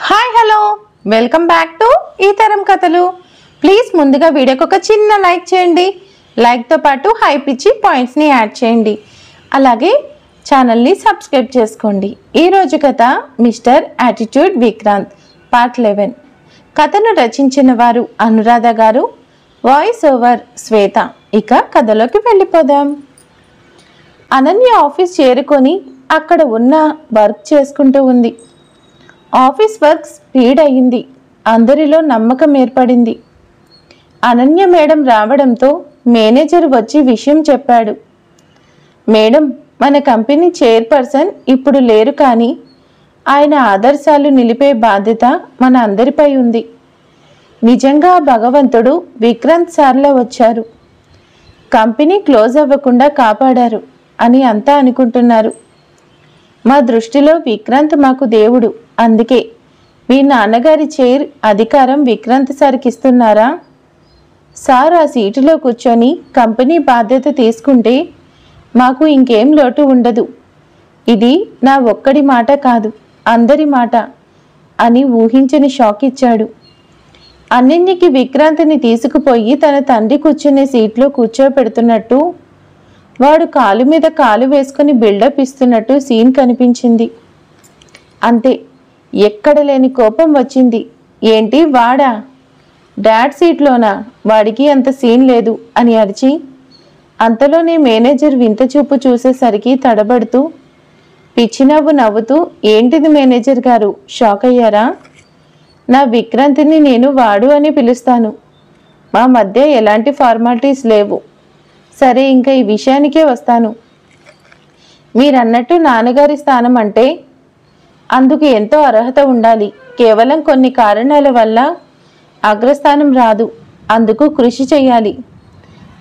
Hi hello welcome back to ఈ తరం కథలు. ప్లీజ్ ముందుగా వీడియోకి ఒక చిన్న లైక్ చేయండి. లైక్తో పాటు హైప్ ఇచ్చి పాయింట్స్ని యాడ్ చేయండి. అలాగే ఛానల్ని సబ్స్క్రైబ్ చేసుకోండి. ఈరోజు కథ మిస్టర్ యాటిట్యూడ్ విక్రాంత్ పార్ట్ 11. కథను రచించిన వారు అనురాధ గారు, వాయిస్ ఓవర్ శ్వేత. ఇక కథలోకి వెళ్ళిపోదాం. అనన్య ఆఫీస్ చేరుకొని అక్కడ ఉన్న వర్క్ చేసుకుంటూ ఉంది. ఆఫీస్ వర్క్ స్పీడ్ అయ్యింది. అందరిలో నమ్మకం ఏర్పడింది. అనన్య మేడం రావడంతో మేనేజర్ వచ్చి విషయం చెప్పాడు. మేడం, మన కంపెనీ చైర్పర్సన్ ఇప్పుడు లేరు, కానీ ఆయన ఆదర్శాలు నిలిపే బాధ్యత మన అందరిపై ఉంది. నిజంగా భగవంతుడు విక్రాంత్ సార్లా వచ్చారు. కంపెనీ క్లోజ్ అవ్వకుండా కాపాడారు అని అంతా అనుకుంటున్నారు. మా దృష్టిలో విక్రాంత్ మాకు దేవుడు. అందుకే మీ నాన్నగారి చైర్ అధికారం విక్రాంత్ సార్కి ఇస్తున్నారా? సార్ ఆ సీటులో కూర్చొని కంపెనీ బాధ్యత తీసుకుంటే మాకు ఇంకేం లోటు ఉండదు. ఇది నా ఒక్కడి మాట కాదు, అందరి మాట అని ఊహించని షాక్ ఇచ్చాడు. అనన్యకి విక్రాంత్ని తీసుకుపోయి తన తండ్రి కూర్చునే సీట్లో కూర్చోపెడుతున్నట్టు, వాడు కాలు మీద కాలు వేసుకుని బిల్డప్ ఇస్తున్నట్టు సీన్ కనిపించింది. అంతే, ఎక్కడ లేని కోపం వచ్చింది. ఏంటి వాడా? డాడ్ సీట్లోనా? వాడికి అంత సీన్ లేదు అని అరిచి, అంతలోనే మేనేజర్ వింత చూపు చూసేసరికి తడబడుతూ పిచ్చి నవ్వు నవ్వుతూ, ఏంటిది మేనేజర్ గారు, షాక్ అయ్యారా? నా విక్రాంతిని నేను వాడు అని పిలుస్తాను. మా మధ్య ఎలాంటి ఫార్మాలిటీస్ లేవు. సరే, ఇంకా ఈ విషయానికే వస్తాను. మీరన్నట్టు నాన్నగారి స్థానం అంటే అందుకు ఎంతో అర్హత ఉండాలి. కేవలం కొన్ని కారణాల వల్ల అగ్రస్థానం రాదు. అందుకు కృషి చేయాలి.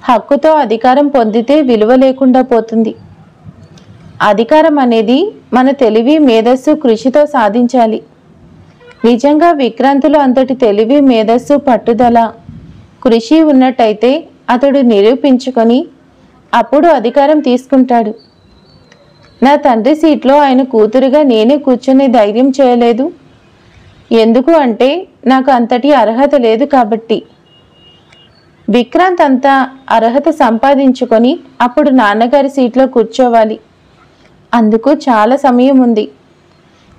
హక్కుతో అధికారం పొందితే విలువ లేకుండా పోతుంది. అధికారం అనేది మన తెలివి, మేధస్సు, కృషితో సాధించాలి. నిజంగా విక్రాంతులు అంతటి తెలివి, మేధస్సు, పట్టుదల, కృషి ఉన్నట్టయితే అతడు నిరూపించుకొని అప్పుడు అధికారం తీసుకుంటాడు. నా తండ్రి సీట్లో ఆయన కూతురుగా నేనే కూర్చునే ధైర్యం చేయలేదు. ఎందుకు అంటే నాకు అంతటి అర్హత లేదు కాబట్టి. విక్రాంత్ అంతా అర్హత సంపాదించుకొని అప్పుడు నాన్నగారి సీట్లో కూర్చోవాలి. అందుకు చాలా సమయం ఉంది.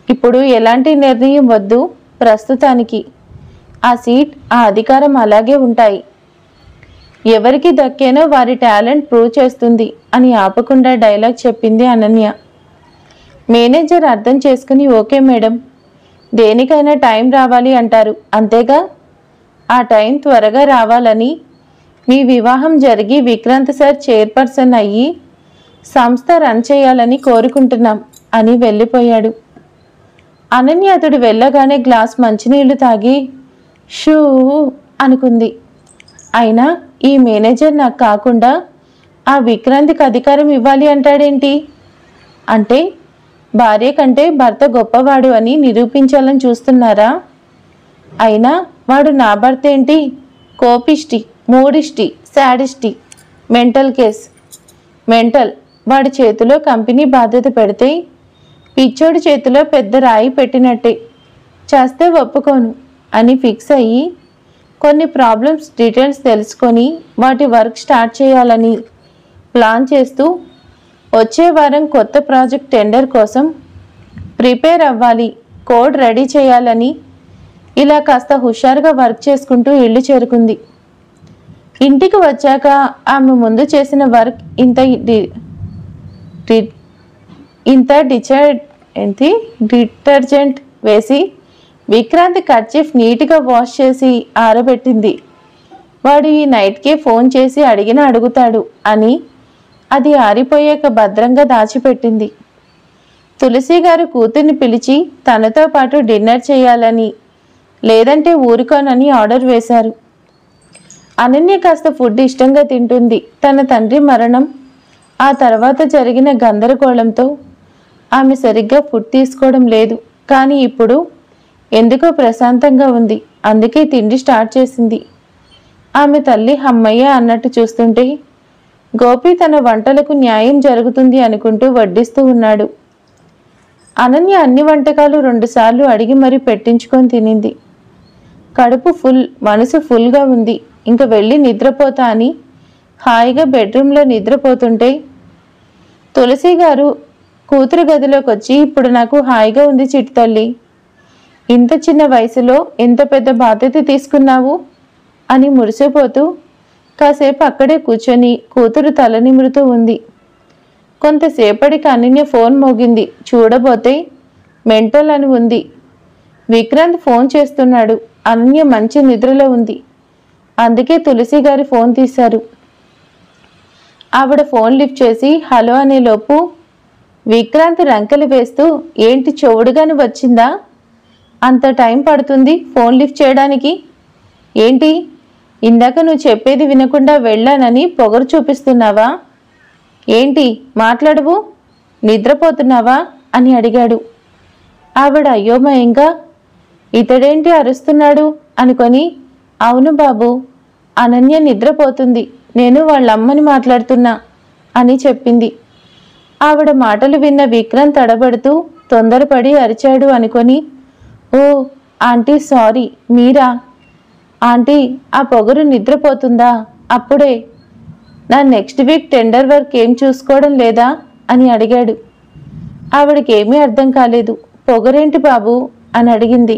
ఇప్పుడు ఎలాంటి నిర్ణయం వద్దు. ప్రస్తుతానికి ఆ సీట్, ఆ అధికారం అలాగే ఉంటాయి. ఎవరికి దక్కేనో వారి టాలెంట్ ప్రూవ్ చేస్తుంది అని ఆపకుండా డైలాగ్ చెప్పింది అనన్య. మేనేజర్ అర్థం చేసుకుని, ఓకే మేడం, దేనికైనా టైం రావాలి అంటారు, అంతేగా? ఆ టైం త్వరగా రావాలని, మీ వివాహం జరిగి విక్రాంత్ సార్ చైర్పర్సన్ అయ్యి సంస్థ రన్ చేయాలని కోరుకుంటున్నాం అని వెళ్ళిపోయాడు. అనన్య అతడు వెళ్ళగానే గ్లాస్ మంచినీళ్లు తాగి షూ అనుకుంది. అయినా ఈ మేనేజర్ నాకు కాకుండా ఆ విక్రాంత్కి అధికారం ఇవ్వాలి అంటాడేంటి? అంటే భార్య కంటే భర్త గొప్పవాడు అని నిరూపించాలని చూస్తున్నారా? అయినా వాడు నా భర్త ఏంటి? కోపిష్టి, మూడిష్టి, శాడిస్టి, మెంటల్ కేస్. మెంటల్. వాడి చేతిలో కంపెనీ బాధ్యత పెడితే పిచ్చోడి చేతిలో పెద్ద రాయి పెట్టినట్టే. చేస్తే ఒప్పుకోను అని ఫిక్స్ అయ్యి కొన్ని ప్రాబ్లమ్స్ డీటెయిల్స్ తెలుసుకొని వాటి వర్క్ స్టార్ట్ చేయాలని ప్లాన్ చేస్తూ వచ్చే వారం కొత్త ప్రాజెక్ట్ టెండర్ కోసం ప్రిపేర్ అవ్వాలి, కోడ్ రెడీ చేయాలని ఇలా కాస్త హుషారుగా వర్క్ చేసుకుంటూ ఇల్లు చేరుకుంది. ఇంటికి వచ్చాక ఆమె ముందు చేసిన వర్క్ ఇంత డిటర్జెంట్ వేసి విక్రాంత్ కర్చీఫ్ నీట్గా వాష్ చేసి ఆరబెట్టింది. వాడు ఈ నైట్కే ఫోన్ చేసి అడిగినా అడుగుతాడు అని అది ఆరిపోయాక భద్రంగా దాచిపెట్టింది. తులసి గారు కూతుర్ని పిలిచి తనతో పాటు డిన్నర్ చేయాలని, లేదంటే ఊరుకోనని ఆర్డర్ వేశారు. అనన్య కాస్త ఫుడ్ ఇష్టంగా తింటుంది. తన తండ్రి మరణం, ఆ తర్వాత జరిగిన గందరగోళంతో ఆమె సరిగ్గా ఫుడ్ తీసుకోవడం లేదు. కానీ ఇప్పుడు ఎందుకో ప్రశాంతంగా ఉంది. అందుకే తిండి స్టార్ట్ చేసింది. ఆమె తల్లి హమ్మయ్య అన్నట్టు చూస్తుంటే గోపి తన వంటలకు న్యాయం జరుగుతుంది అనుకుంటూ వడ్డిస్తూ ఉన్నాడు. అనన్య అన్ని వంటకాలు 2 సార్లు అడిగి మరీ పెట్టించుకొని తినింది. కడుపు ఫుల్, మనసు ఫుల్గా ఉంది. ఇంక వెళ్ళి నిద్రపోతా అని హాయిగా బెడ్రూమ్లో నిద్రపోతుంటే తులసి గారు కూతురు గదిలోకి వచ్చి, ఇప్పుడు నాకు హాయిగా ఉంది చిట్టి తల్లి, ఇంత చిన్న వయసులో ఎంత పెద్ద బాధ్యత తీసుకున్నావు అని మురిసిపోతూ కాసేపు అక్కడే కూర్చొని కూతురు తల నిమురుతూ ఉంది. కొంతసేపటికి అనన్య ఫోన్ మోగింది. చూడబోతే మెంటల్ అని ఉంది. విక్రాంత్ ఫోన్ చేస్తున్నాడు. అనన్య మంచి నిద్రలో ఉంది. అందుకే తులసి గారి ఫోన్ తీశారు. ఆవిడ ఫోన్ లిఫ్ట్ చేసి హలో అనేలోపు విక్రాంత్ రంకెలు వేస్తూ, ఏంటి చెవుడుగాని వచ్చిందా? అంత టైం పడుతుంది ఫోన్ లిఫ్ట్ చేయడానికి? ఏంటి ఇందాక నువ్వు చెప్పేది వినకుండా వెళ్ళానని పొగరు చూపిస్తున్నావా? ఏంటి మాట్లాడవు? నిద్రపోతున్నావా అని అడిగాడు. ఆవిడ అయోమయంగా ఇతడేంటి అరుస్తున్నాడు అనుకొని, అవును బాబు, అనన్య నిద్రపోతుంది, నేను వాళ్ళమ్మని మాట్లాడుతున్నా అని చెప్పింది. ఆవిడ మాటలు విన్న విక్రాంత్ తడబడుతూ తొందరపడి అరిచాడు అనుకొని, ఓ ఆంటీ సారీ, మీరా? ఆంటీ ఆ పొగరు నిద్రపోతుందా? అప్పుడే నా నెక్స్ట్ వీక్ టెండర్ వర్క్ ఏం చూసుకోవడం లేదా అని అడిగాడు. ఆవిడకేమీ అర్థం కాలేదు. పొగరేంటి బాబు అని అడిగింది.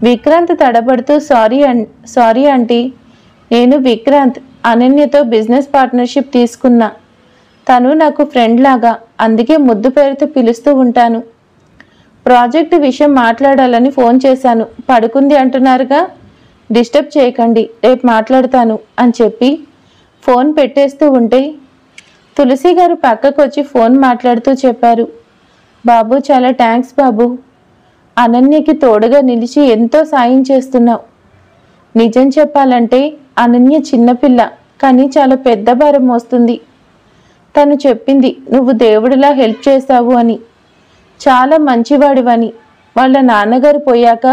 విక్రాంత్ తడబడుతూ సారీ ఆంటీ, నేను విక్రాంత్ అనన్యతో బిజినెస్ పార్ట్నర్షిప్ తీసుకున్నా. తను నాకు ఫ్రెండ్ లాగా, అందుకే ముద్దు పేరుతో పిలుస్తూ ఉంటాను. ప్రాజెక్టు విషయం మాట్లాడాలని ఫోన్ చేశాను. పడుకుంది అంటున్నారుగా, డిస్టర్బ్ చేయకండి, రేపు మాట్లాడతాను అని చెప్పి ఫోన్ పెట్టేస్తూ ఉంటే తులసి గారు పక్కకు వచ్చి ఫోన్ మాట్లాడుతూ చెప్పారు, బాబు చాలా థ్యాంక్స్ బాబు, అనన్యకి తోడుగా నిలిచి ఎంతో సాయం చేస్తున్నావు. నిజం చెప్పాలంటే అనన్య చిన్నపిల్ల, కానీ చాలా పెద్ద భారం మోస్తుంది. తను చెప్పింది నువ్వు దేవుడిలా హెల్ప్ చేశావు అని, చాలా మంచివాడివని. వాళ్ళ నాన్నగారు పోయాక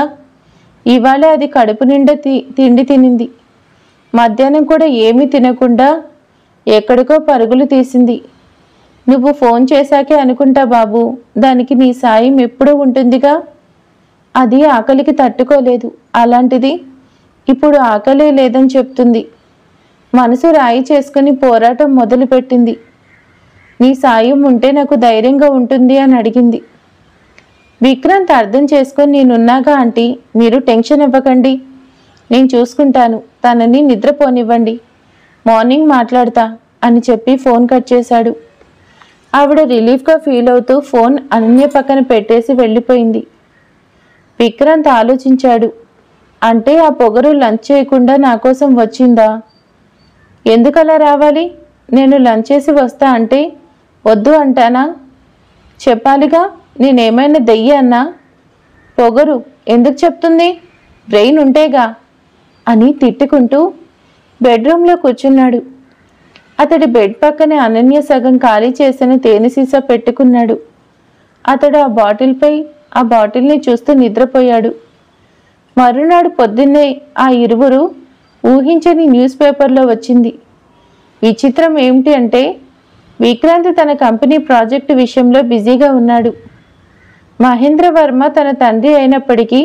ఇవాళ అది కడుపు నిండా తిండి తినింది. మధ్యాహ్నం కూడా ఏమీ తినకుండా ఎక్కడికో పరుగులు తీసింది. నువ్వు ఫోన్ చేశాకే అనుకుంటా బాబు, దానికి నీ సాయం ఎప్పుడూ ఉంటుందిగా. అది ఆకలికి తట్టుకోలేదు, అలాంటిది ఇప్పుడు ఆకలే లేదని చెప్తుంది. మనసు రాయి చేసుకుని పోరాటం మొదలుపెట్టింది. నీ సాయం ఉంటే నాకు ధైర్యంగా ఉంటుంది అని అడిగింది. విక్రాంత్ అర్థం చేసుకొని, నేనున్నాగా ఆంటీ, మీరు టెన్షన్ ఇవ్వకండి, నేను చూసుకుంటాను, తనని నిద్రపోనివ్వండి, మార్నింగ్ మాట్లాడతా అని చెప్పి ఫోన్ కట్ చేశాడు. ఆవిడ రిలీఫ్గా ఫీల్ అవుతూ ఫోన్ అనన్య పక్కన పెట్టేసి వెళ్ళిపోయింది. విక్రాంత్ ఆలోచించాడు, అంటే ఆ పొగరు లంచ్ చేయకుండా నా కోసం వచ్చిందా? ఎందుకలా రావాలి? నేను లంచ్ చేసి వస్తా అంటే వద్దు అంటానా? చెప్పాలిగా, నేనేమైనా దెయ్యాన్నా? పొగరు ఎందుకు చెప్తుంది? బ్రెయిన్ ఉంటేగా అని తిట్టుకుంటూ బెడ్రూమ్లో కూర్చున్నాడు. అతడి బెడ్ పక్కనే అనన్య సగం ఖాళీ చేసిన తేనె సీసా పెట్టుకున్నాడు. అతడు ఆ బాటిల్ని చూస్తూ నిద్రపోయాడు. మరునాడు పొద్దున్నే ఆ ఇరువురు ఊహించని న్యూస్ పేపర్లో వచ్చింది. విచిత్రం ఏమిటి అంటే విక్రాంత్ తన కంపెనీ ప్రాజెక్టు విషయంలో బిజీగా ఉన్నాడు. మహేంద్ర వర్మ తన తండ్రి అయినప్పటికీ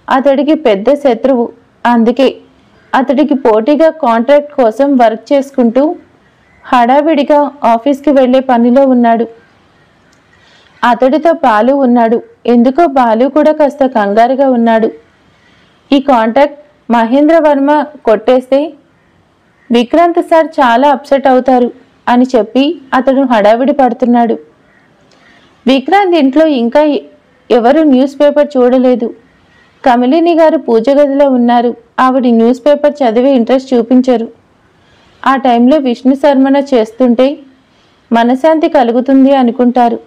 అతడికి పెద్ద శత్రువు. అందుకే అతడికి పోటీగా కాంట్రాక్ట్ కోసం వర్క్ చేసుకుంటూ హడావిడిగా ఆఫీస్కి వెళ్లే పనిలో ఉన్నాడు. అతడితో బాలు ఉన్నాడు. ఎందుకో బాలు కూడా కాస్త కంగారుగా ఉన్నాడు. ఈ కాంట్రాక్ట్ మహేంద్ర వర్మ కొట్టేస్తే విక్రాంత్ సార్ చాలా అప్సెట్ అవుతారు అని చెప్పి అతడు హడావిడి పడుతున్నాడు. విక్రాంత్ ఇంట్లో ఇంకా ఎవరు న్యూస్ పేపర్ చూడలేదు. కమలిని గారు పూజ గదిలో ఉన్నారు. ఆవిడ న్యూస్ పేపర్ చదివే ఇంట్రెస్ట్ చూపించరు. ఆ టైంలో విష్ణు శర్మన చేస్తుంటే మనశాంతి కలుగుతుంది అనుకుంటారు.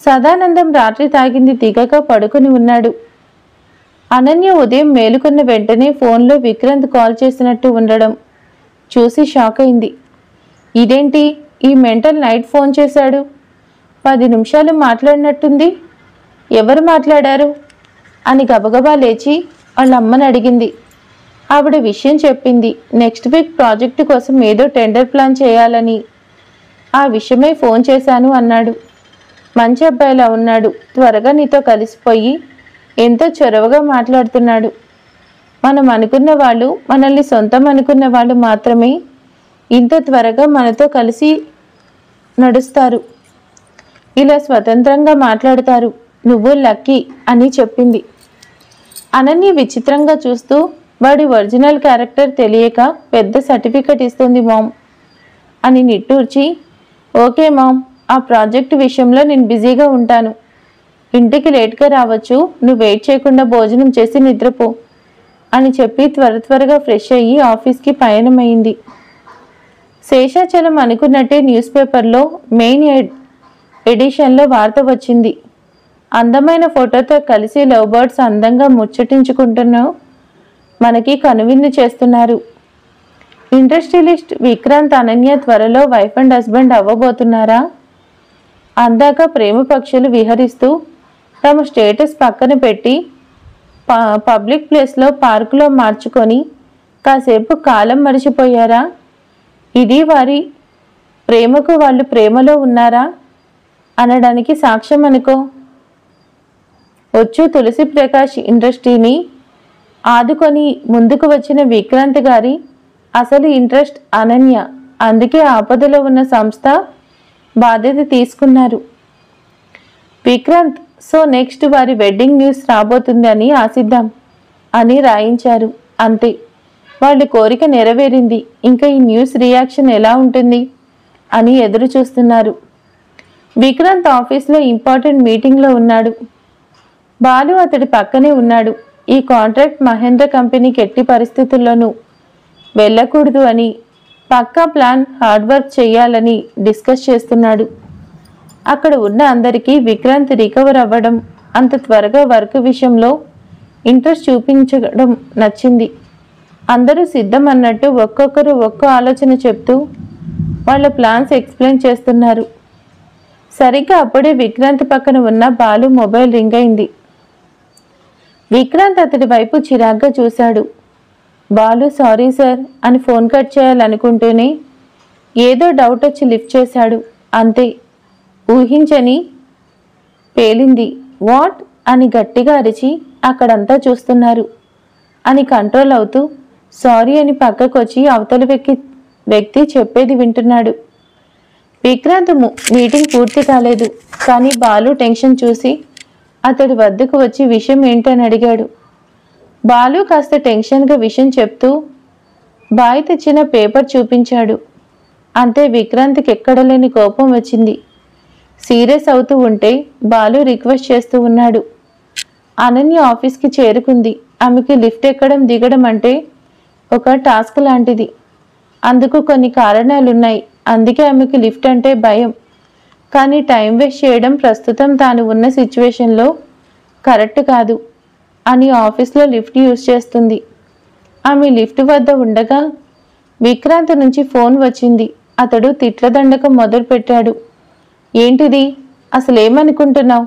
సదానందం రాత్రి తాగింది దిగక పడుకుని ఉన్నాడు. అనన్య ఉదయం మేలుకున్న వెంటనే ఫోన్లో విక్రాంత్ కాల్ చేసినట్టు ఉండడం చూసి షాక్ అయింది. ఇదేంటి, ఈ మెంటల్ నైట్ ఫోన్ చేశాడు? 10 నిమిషాలు మాట్లాడినట్టుంది. ఎవరు మాట్లాడారు అని గబగబా లేచి వాళ్ళ అమ్మని అడిగింది. ఆవిడ విషయం చెప్పింది. నెక్స్ట్ వీక్ ప్రాజెక్టు కోసం ఏదో టెండర్ ప్లాన్ చేయాలని, ఆ విషయమై ఫోన్ చేశాను అన్నాడు. మంచి అబ్బాయిలా ఉన్నాడు, త్వరగా నీతో కలిసిపోయి ఎంతో చొరవగా మాట్లాడుతున్నాడు. మనం అనుకున్న వాళ్ళు, మనల్ని సొంతం అనుకున్న వాళ్ళు మాత్రమే ఇంత త్వరగా మనతో కలిసి నడుస్తారు, ఇలా స్వతంత్రంగా మాట్లాడతారు. నువ్వు లక్కీ అని చెప్పింది. అనన్య విచిత్రంగా చూస్తూ, వాడి ఒరిజినల్ క్యారెక్టర్ తెలియక పెద్ద సర్టిఫికెట్ ఇస్తుంది మామ్ అని నిట్టూర్చి, ఓకే మామ్, ఆ ప్రాజెక్టు విషయంలో నేను బిజీగా ఉంటాను, ఇంటికి లేట్గా రావచ్చు, నువ్వు వెయిట్ చేయకుండా భోజనం చేసి నిద్రపో అని చెప్పి త్వరగా ఫ్రెష్ అయ్యి ఆఫీస్కి పయనమైంది. శేషాచలం అనుకున్నట్టే న్యూస్ పేపర్లో మెయిన్ ఎడిషన్లో వార్త వచ్చింది. అందమైన ఫోటోతో కలిసి లవ్ బర్డ్స్ అందంగా ముచ్చటించుకుంటున్న మనకి కనువిందు చేస్తున్నారు. ఇండస్ట్రియలిస్ట్ విక్రాంత్, అనన్య త్వరలో వైఫ్ అండ్ హస్బెండ్ అవ్వబోతున్నారా? అందాక ప్రేమ పక్షులు విహరిస్తూ తమ స్టేటస్ పక్కన పెట్టి పబ్లిక్ ప్లేస్లో పార్కులో మార్చుకొని కాసేపు కాలం మరిచిపోయారా? ఇది వారి ప్రేమకు వాళ్ళు ప్రేమలో ఉన్నారా అనడానికి సాక్ష్యం అనుకో. వచ్చు తులసి ప్రకాష్ ఇండస్ట్రీని ఆదుకొని ముందుకు వచ్చిన విక్రాంత్ గారి అసలు ఇంట్రెస్ట్ అనన్య. అందుకే ఆపదలో ఉన్న సంస్థ బాధ్యత తీసుకున్నారు విక్రాంత్. సో నెక్స్ట్ వారి వెడ్డింగ్ న్యూస్ రాబోతుంది అని ఆశిద్దాం అని రాయించారు. అంతే, వాళ్ళ కోరిక నెరవేరింది. ఇంకా ఈ న్యూస్ రియాక్షన్ ఎలా ఉంటుంది అని ఎదురు చూస్తున్నారు. విక్రాంత్ ఆఫీస్లో ఇంపార్టెంట్ మీటింగ్లో ఉన్నాడు. బాలు అతడి పక్కనే ఉన్నాడు. ఈ కాంట్రాక్ట్ మహేంద్ర కంపెనీకి ఎట్టి పరిస్థితుల్లోనూ వెళ్ళకూడదు అని, పక్కా ప్లాన్, హార్డ్ వర్క్ చేయాలని డిస్కస్ చేస్తున్నాడు. అక్కడ ఉన్న అందరికీ విక్రాంత్ రికవర్ అవ్వడం, అంత త్వరగా వర్క్ విషయంలో ఇంట్రెస్ట్ చూపించడం నచ్చింది. అందరూ సిద్ధం అన్నట్టు ఒక్కొక్కరు ఒక్కో ఆలోచన చెప్తూ వాళ్ళ ప్లాన్స్ ఎక్స్ప్లెయిన్ చేస్తున్నారు. సరిగ్గా అప్పుడే విక్రాంత్ పక్కన ఉన్న బాలు మొబైల్ రింగ్ అయింది. విక్రాంత్ అతడి వైపు చిరాగ్గా చూశాడు. బాలు సారీ సార్ అని ఫోన్ కట్ చేయాలనుకుంటూనే ఏదో డౌట్ వచ్చి లిఫ్ట్ చేశాడు. అంతే, ఊహించని పేలింది. వాట్ అని గట్టిగా అరిచి అక్కడంతా చూస్తున్నారు అని కంట్రోల్ అవుతూ సారీ అని పక్కకొచ్చి అవతలి వ్యక్తి చెప్పేది వింటున్నాడు. విక్రాంత్ మీటింగ్ పూర్తి కాలేదు, కానీ బాలు టెన్షన్ చూసి అతడి వద్దకు వచ్చి విషయం ఏంటని అడిగాడు. బాలు కాస్త టెన్షన్గా విషయం చెప్తూ బాయ్ తెచ్చిన పేపర్ చూపించాడు. అంతే, విక్రాంత్కి ఎక్కడలేని కోపం వచ్చింది. సీరియస్ అవుతూ ఉంటే బాలు రిక్వెస్ట్ చేస్తూ ఉన్నాడు. అనన్య ఆఫీస్కి చేరుకుంది. ఆమెకి లిఫ్ట్ ఎక్కడం దిగడం అంటే ఒక టాస్క్ లాంటిది. అందుకు కొన్ని కారణాలున్నాయి. అందుకే ఆమెకి లిఫ్ట్ అంటే భయం. కానీ టైం వేస్ట్ చేయడం ప్రస్తుతం తాను ఉన్న సిచ్యువేషన్లో కరెక్ట్ కాదు అని ఆఫీస్లో లిఫ్ట్ యూజ్ చేస్తుంది. ఆమె లిఫ్ట్ వద్ద ఉండగా విక్రాంత్ నుంచి ఫోన్ వచ్చింది. అతడు తిట్ల దండకం మొదలుపెట్టాడు. ఏంటిది, అసలేమనుకుంటున్నావు?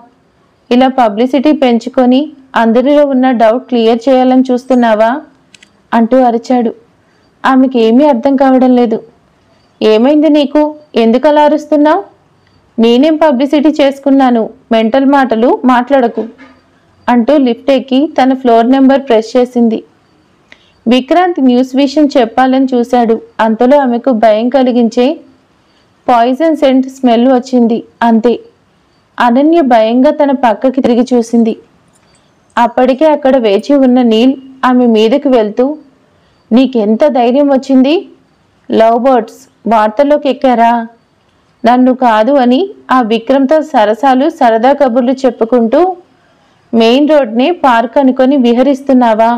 ఇలా పబ్లిసిటీ పెంచుకొని అందరిలో ఉన్న డౌట్ క్లియర్ చేయాలని చూస్తున్నావా అంటూ అరిచాడు. ఆమెకి ఏమీ అర్థం కావడం లేదు. ఏమైంది నీకు? ఎందుకు అలా అరుస్తున్నావు? నేనేం పబ్లిసిటీ చేసుకున్నాను? మెంటల్ మాటలు మాట్లాడకు అంటూ లిఫ్ట్ ఎక్కి తన ఫ్లోర్ నెంబర్ ప్రెస్ చేసింది. విక్రాంత్ న్యూస్ విషయం చెప్పాలని చూశాడు. అంతలో ఆమెకు భయం కలిగించే పాయిజన్ సెంట్ స్మెల్ వచ్చింది. అంతే, అనన్య భయంగా తన పక్కకి తిరిగి చూసింది. అప్పటికే అక్కడ వేచి ఉన్న నీల్ ఆమె మీదకి వెళ్తూ, నీకెంత ధైర్యం వచ్చింది? లవ్ బర్డ్స్ వార్తల్లోకి ఎక్కారా? నన్ను కాదు అని ఆ విక్రమ్తో సరసాలు, సరదా కబుర్లు చెప్పుకుంటూ మెయిన్ రోడ్నే పార్క్ అనుకొని విహరిస్తున్నావా?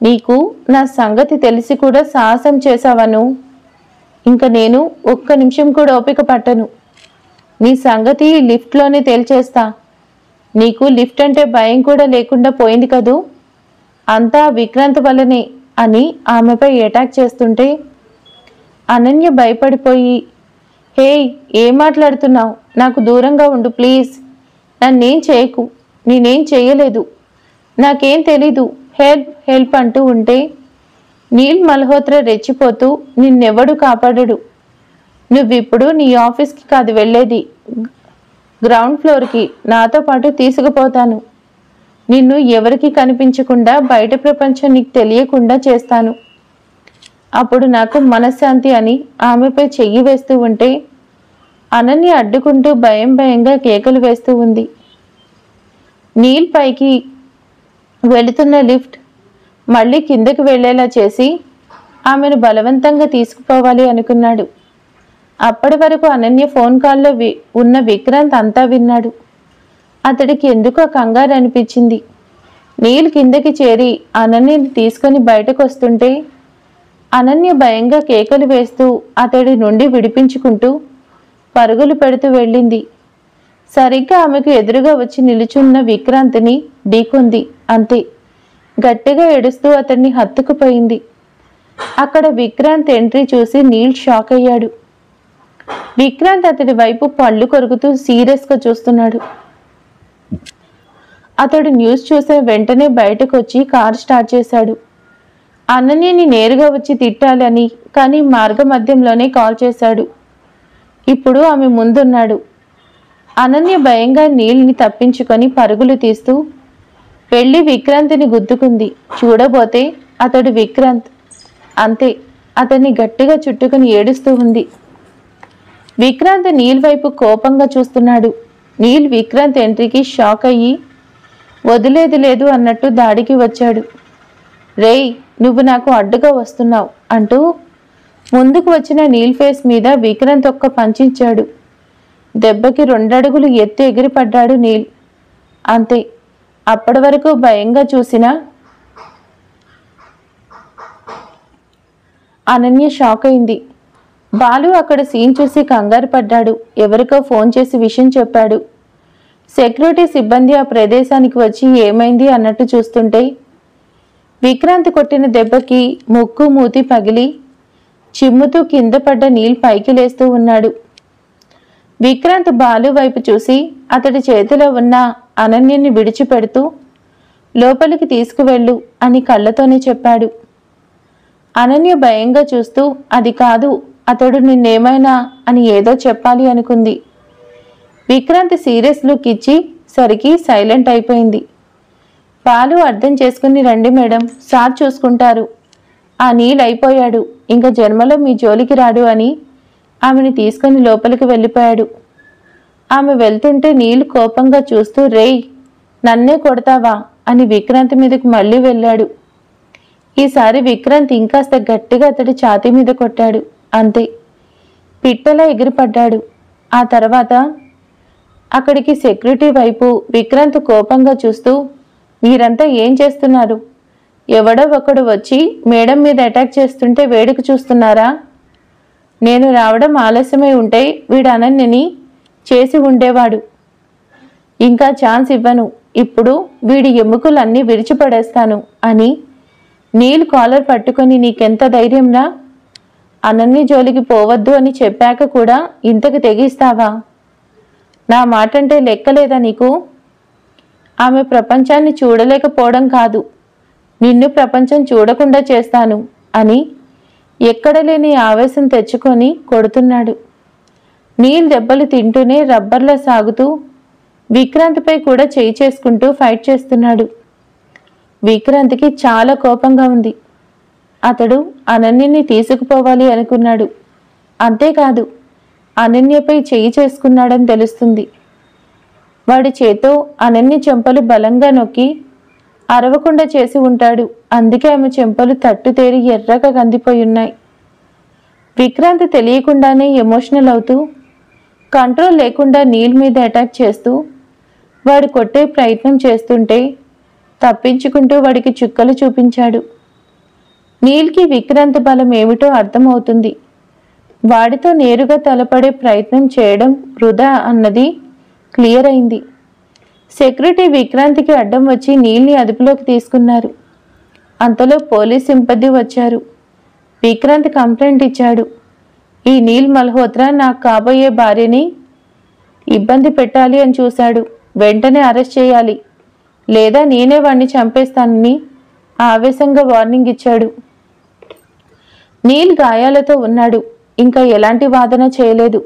నీకు నా సంగతి తెలిసి కూడా సాహసం చేశావను. ఇంకా నేను ఒక్క నిమిషం కూడా ఓపిక పట్టను. నీ సంగతి లిఫ్ట్లోనే తేల్చేస్తా. నీకు లిఫ్ట్ అంటే భయం కూడా లేకుండా పోయింది కదూ, అంతా విక్రాంత్ వల్లనే అని ఆమెపై అటాక్ చేస్తుంటే అనన్య భయపడిపోయి, హే, ఏం మాట్లాడుతున్నావు? నాకు దూరంగా ఉండు ప్లీజ్. నన్నేం చేయకు, నేనేం చేయలేదు, నాకేం తెలీదు, హెల్ప్ హెల్ప్ అంటూ ఉంటే నీల్ మల్హోత్రా రెచ్చిపోతూ, నిన్నెవడు కాపాడడు, నువ్విప్పుడు నీ ఆఫీస్కి కాదు వెళ్ళేది, గ్రౌండ్ ఫ్లోర్కి నాతో పాటు తీసుకుపోతాను. నిన్ను ఎవరికి కనిపించకుండా బయట ప్రపంచం నీకు తెలియకుండా చేస్తాను. అప్పుడు నాకు మనశ్శాంతి అని ఆమెపై చెయ్యి వేస్తూ ఉంటే అనన్య అడ్డుకుంటూ భయంగా కేకలు వేస్తూ ఉంది. నీల్ పైకి వెళుతున్న లిఫ్ట్ మళ్ళీ కిందకు వెళ్లేలా చేసి ఆమెను బలవంతంగా తీసుకుపోవాలి అనుకున్నాడు. అప్పటి వరకు అనన్య ఫోన్ కాల్లో ఉన్న విక్రాంత్ అంతా విన్నాడు. అతడికి ఎందుకో కంగారు అనిపించింది. నీల్ కిందకి చేరి అనన్యని తీసుకొని బయటకు వస్తుంటే అనన్య భయంగా కేకలు వేస్తూ అతడి నుండి విడిపించుకుంటూ పరుగులు పెడుతూ వెళ్ళింది. సరిగ్గా ఆమెకు ఎదురుగా వచ్చి నిలుచున్న విక్రాంత్ని ఢీకొంది. అంతే, గట్టిగా ఏడుస్తూ అతన్ని హత్తుకుపోయింది. అక్కడ విక్రాంత్ ఎంట్రీ చూసి నీల్ షాక్ అయ్యాడు. విక్రాంత్ అతడి వైపు పళ్ళు కొరుకుతూ సీరియస్గా చూస్తున్నాడు. అతడు న్యూస్ చూసే వెంటనే బయటకు వచ్చి కార్ స్టార్ట్ చేశాడు. అనన్యని నేరుగా వచ్చి తిట్టాలని, కానీ మార్గ మధ్యంలోనే కాల్ చేశాడు. ఇప్పుడు ఆమె ముందున్నాడు. అనన్య భయంగా నీల్ని తప్పించుకొని పరుగులు తీస్తూ వెళ్ళి విక్రాంత్ని గుద్దుకుంది. చూడబోతే అతడు విక్రాంత్. అంతే, అతన్ని గట్టిగా చుట్టుకుని ఏడుస్తూ ఉంది. విక్రాంత్ నీల్ వైపు కోపంగా చూస్తున్నాడు. నీల్ విక్రాంత్ ఎంట్రీకి షాక్ అయ్యి వదిలేది లేదు అన్నట్టు దాడికి వచ్చాడు. రేయ్, నువ్వు నాకు అడ్డుగా వస్తున్నావు అంటూ ముందుకు వచ్చిన నీల్ ఫేస్ మీద విక్రాంత్ ఒక్క పంచించాడు. దెబ్బకి 2 అడుగులు ఎత్తి ఎగిరిపడ్డాడు నీల్. అంతే, అప్పటి వరకు భయంగా చూసిన అనన్య షాక్ అయింది. బాలు అక్కడ సీన్ చూసి కంగారు పడ్డాడు. ఎవరికో ఫోన్ చేసి విషయం చెప్పాడు. సెక్యూరిటీ సిబ్బంది ఆ ప్రదేశానికి వచ్చి ఏమైంది అన్నట్టు చూస్తుంటే విక్రాంత్ కొట్టిన దెబ్బకి ముక్కు మూతి పగిలి చిమ్ముతూ కింద పడ్డ నీల్ పైకి లేస్తూ ఉన్నాడు. విక్రాంత్ బాలు వైపు చూసి అతడి చేతిలో ఉన్న అనన్యని విడిచిపెడుతూ లోపలికి తీసుకువెళ్ళు అని కళ్ళతోనే చెప్పాడు. అనన్య భయంగా చూస్తూ అది కాదు, అతడు నిన్నేమైనా అని ఏదో చెప్పాలి అనుకుంది. విక్రాంత్ సీరియస్ లుక్ ఇచ్చి సరికి సైలెంట్ అయిపోయింది. బాలు అర్థం చేసుకుని రండి మేడం, సార్ చూసుకుంటారు. ఆ నీల్ అయిపోయాడు, ఇంకా జన్మలో మీ జోలికి రాడు అని ఆమెను తీసుకుని లోపలికి వెళ్ళిపోయాడు. ఆమె వెళ్తుంటే నీల్ కోపంగా చూస్తూ రేయ్, నన్నే కొడతావా అని విక్రాంత్ మీదకి మళ్ళీ వెళ్ళాడు. ఈసారి విక్రాంత్ ఇంకాస్త గట్టిగా అతడి ఛాతీ మీద కొట్టాడు. అంతే, పిట్టలా ఎగిరిపడ్డాడు. ఆ తర్వాత అక్కడికి సెక్యూరిటీ వైపు విక్రాంత్ కోపంగా చూస్తూ మీరంతా ఏం చేస్తున్నారు? ఎవడో ఒకడు వచ్చి మేడం మీద అటాక్ చేస్తుంటే వేడుక చూస్తున్నారా? నేను రావడం ఆలస్యమై ఉంటే వీడు అనన్యని చేసి ఉండేవాడు. ఇంకా ఛాన్స్ ఇవ్వను, ఇప్పుడు వీడి ఎముకలన్నీ విరిచిపడేస్తాను అని నీల్ కాలర్ పట్టుకొని నీకెంత ధైర్యంనా? అనన్య జోలికి పోవద్దు అని చెప్పాక కూడా ఇంతకు తెగిస్తావా? నా మాటంటే లెక్కలేదా నీకు? ఆమె ప్రపంచాన్ని చూడలేకపోవడం కాదు, నిన్ను ప్రపంచం చూడకుండా చేస్తాను అని ఎక్కడలేని ఆవేశం తెచ్చుకొని కొడుతున్నాడు. నీల్ దెబ్బలు తింటూనే రబ్బర్లా సాగుతూ విక్రాంత్పై కూడా చేయి చేసుకుంటూ ఫైట్ చేస్తున్నాడు. విక్రాంత్కి చాలా కోపంగా ఉంది. అతడు అనన్యని తీసుకుపోవాలి అనుకున్నాడు. అంతేకాదు, అనన్యపై చేయి చేసుకున్నాడని తెలుస్తుంది. వాడి చేతో అనన్య చెంపలు బలంగా నొక్కి అరవకుండా చేసి ఉంటాడు. అందుకే ఆమె చెంపలు తట్టుతేరి ఎర్రగా కందిపోయి ఉన్నాయి. విక్రాంత్ తెలియకుండానే ఎమోషనల్ అవుతూ కంట్రోల్ లేకుండా నీల్ మీద అటాక్ చేస్తూ వాడు కొట్టే ప్రయత్నం చేస్తుంటే తప్పించుకుంటూ వాడికి చుక్కలు చూపించాడు. నీల్కి విక్రాంత్ బలం ఏమిటో అర్థమవుతుంది. వాడితో నేరుగా తలపడే ప్రయత్నం చేయడం వృధా అన్నది క్లియర్ అయింది. సెక్యూరిటీ విక్రాంత్కి అడ్డం వచ్చి నీల్ని అదుపులోకి తీసుకున్నారు. అంతలో పోలీస్ సిబ్బంది వచ్చారు. విక్రాంత్ కంప్లైంట్ ఇచ్చాడు. ఈ నీల్ మల్హోత్రా నాకు కాబోయే భార్యని ఇబ్బంది పెట్టాలి అని చూశాడు. వెంటనే అరెస్ట్ చేయాలి, లేదా నేనే వాణ్ణి చంపేస్తానని ఆవేశంగా వార్నింగ్ ఇచ్చాడు. నీల్ గాయాలతో ఉన్నాడు. ఇంకా ఎలాంటి వాదన చేయలేదు.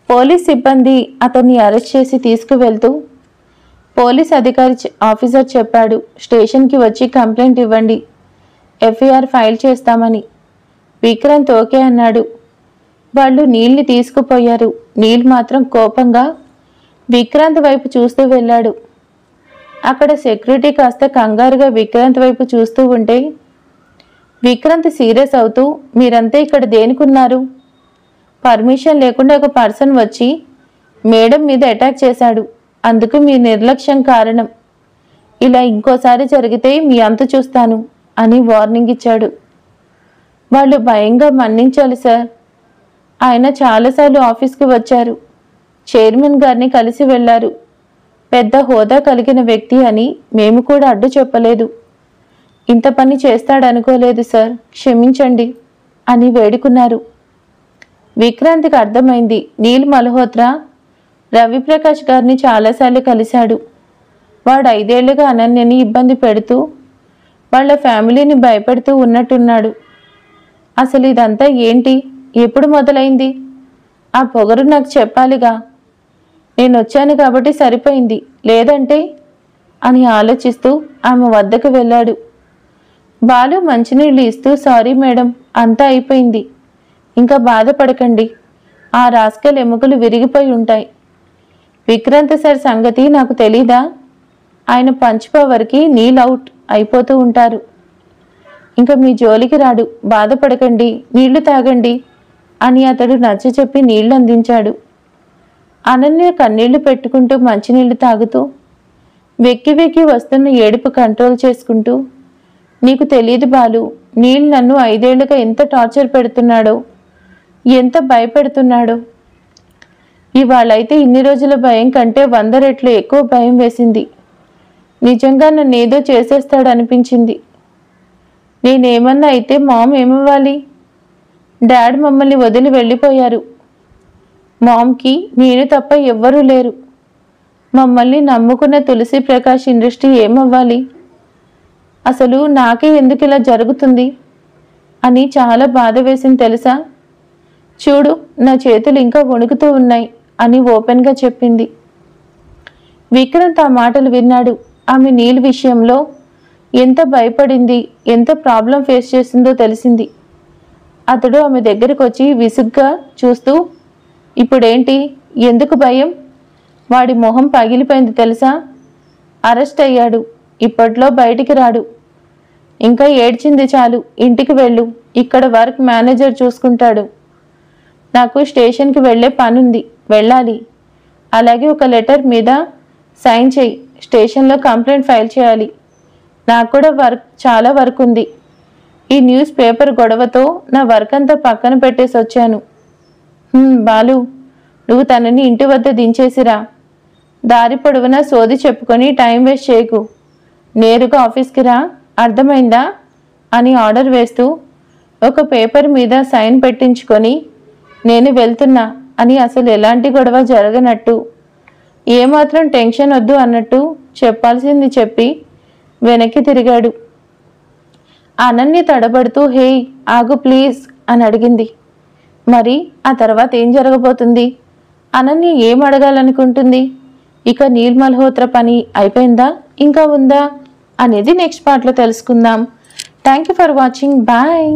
పోలీస్ సిబ్బంది అతన్ని అరెస్ట్ చేసి తీసుకువెళ్తూ పోలీస్ ఆఫీసర్ చెప్పాడు, స్టేషన్కి వచ్చి కంప్లైంట్ ఇవ్వండి, ఎఫ్ఐఆర్ ఫైల్ చేస్తామని. విక్రాంత్ ఓకే అన్నాడు. వాళ్ళు నీల్ని తీసుకుపోయారు. నీల్ మాత్రం కోపంగా విక్రాంత్ వైపు చూస్తూ వెళ్ళాడు. అక్కడ సెక్యూరిటీ కాస్త కంగారుగా విక్రాంత్ వైపు చూస్తూ ఉంటే విక్రాంత్ సీరియస్ అవుతూ, మీరంతా ఇక్కడ దేనికున్నారు? పర్మిషన్ లేకుండా ఒక పర్సన్ వచ్చి మేడం మీద అటాక్ చేశాడు, అందుకు మీ నిర్లక్ష్యం కారణం. ఇలా ఇంకోసారి జరిగితే మీ అంతు చూస్తాను అని వార్నింగ్ ఇచ్చాడు. వాళ్ళు భయంగా మన్నించాలి సార్, ఆయన చాలాసార్లు ఆఫీస్కి వచ్చారు, చైర్మన్ గారిని కలిసి వెళ్ళారు, పెద్ద హోదా కలిగిన వ్యక్తి అని మేము కూడా అడ్డు చెప్పలేదు. ఇంత పని చేస్తాడనుకోలేదు సార్, క్షమించండి అని వేడుకున్నారు. విక్రాంత్కి అర్థమైంది, నీల్ మల్హోత్రా రవిప్రకాష్ గారిని చాలాసార్లు కలిశాడు. వాడు 5 ఏళ్లుగా అనన్యని ఇబ్బంది పెడుతూ వాళ్ళ ఫ్యామిలీని భయపెడుతూ ఉన్నట్టున్నాడు. అసలు ఇదంతా ఏంటి, ఎప్పుడు మొదలైంది? ఆ పొగరు నాకు చెప్పాలిగా. నేను వచ్చాను కాబట్టి సరిపోయింది, లేదంటే అని ఆలోచిస్తూ ఆమె వద్దకు వెళ్ళాడు. బాలు మంచినీళ్ళు ఇస్తూ, సారీ మేడం, అంతా అయిపోయింది, ఇంకా బాధపడకండి, ఆ రాస్కల్ ఎముకలు విరిగిపోయి ఉంటాయి. విక్రాంత్ సార్ సంగతి నాకు తెలీదా? ఆయన పంచ్ పవర్కి నీల్ అవుట్ అయిపోతూ ఉంటారు, ఇంకా మీ జోలికి రాడు, బాధపడకండి, నీళ్లు తాగండి అని అతడు నచ్చచెప్పి నీళ్లు అందించాడు. అనన్య కన్నీళ్లు పెట్టుకుంటూ మంచినీళ్లు తాగుతూ వెక్కి వెక్కి వస్తున్న ఏడుపు కంట్రోల్ చేసుకుంటూ, నీకు తెలియదు బాలు, నీల్ నన్ను 5 ఏళ్లుగా ఎంత టార్చర్ పెడుతున్నాడో, ఎంత భయపెడుతున్నాడో. ఇవాళైతే ఇన్ని రోజుల భయం కంటే 100 రెట్లు ఎక్కువ భయం వేసింది. నిజంగా నన్ను ఏదో చేసేస్తాడనిపించింది. నేనేమన్నా అయితే మామ్ ఏమవ్వాలి? డాడ్ మమ్మల్ని వదిలి వెళ్ళిపోయారు. మామ్కి నేను తప్ప ఎవ్వరూ లేరు. మమ్మల్ని నమ్ముకున్న తులసి ప్రకాష్ ఇండస్ట్రీ ఏమవ్వాలి? అసలు నాకే ఎందుకు ఇలా జరుగుతుంది అని చాలా బాధ వేసింది తెలుసా? చూడు, నా చేతులు ఇంకా వణుకుతూ ఉన్నాయి అని ఓపెన్గా చెప్పింది. విక్రాంత్ ఆ మాటలు విన్నాడు. ఆమె నీల్ విషయంలో ఎంత భయపడింది, ఎంత ప్రాబ్లం ఫేస్ చేసిందో తెలిసింది. అతడు ఆమె దగ్గరకు వచ్చి విసుగ్గా చూస్తూ, ఇప్పుడేంటి, ఎందుకు భయం? వాడి మొహం పగిలిపోయింది తెలుసా? అరెస్ట్ అయ్యాడు, ఇప్పట్లో బయటికి రాడు. ఇంకా ఏడ్చింది చాలు, ఇంటికి వెళ్ళు, ఇక్కడ వర్క్ మేనేజర్ చూసుకుంటాడు. నాకు స్టేషన్కి వెళ్ళే పనుంది, వెళ్ళాలి. అలాగే ఒక లెటర్ మీద సైన్ చేయి, స్టేషన్లో కంప్లైంట్ ఫైల్ చేయాలి. నాకు కూడా చాలా వర్క్ ఉంది. ఈ న్యూస్ పేపర్ గొడవతో నా వర్క్ అంతా పక్కన పెట్టేసి వచ్చాను. బాలు, నువ్వు తనని ఇంటి వద్ద దించేసిరా. దారి పొడవునా సోది చెప్పుకొని టైం వేస్ట్ చేయకు. నేరుగా ఆఫీస్కి రా, అర్థమైందా అని ఆర్డర్ వేస్తూ ఒక పేపర్ మీద సైన్ పెట్టించుకొని, నేను వెళ్తున్నా అని అసలు ఎలాంటి గొడవ జరగనట్టు, ఏమాత్రం టెన్షన్ వద్దు అన్నట్టు చెప్పాల్సింది చెప్పి వెనక్కి తిరిగాడు. అనన్య తడబడుతూ, హే ఆగు ప్లీజ్ అని అడిగింది. మరి ఆ తర్వాత ఏం జరగబోతుంది? అనన్య ఏం అడగాలనుకుంటుంది? ఇక నీల్ మల్హోత్రా పని అయిపోయిందా, ఇంకా ఉందా అనేది నెక్స్ట్ పార్ట్లో తెలుసుకుందాం. Thank you for watching. Bye.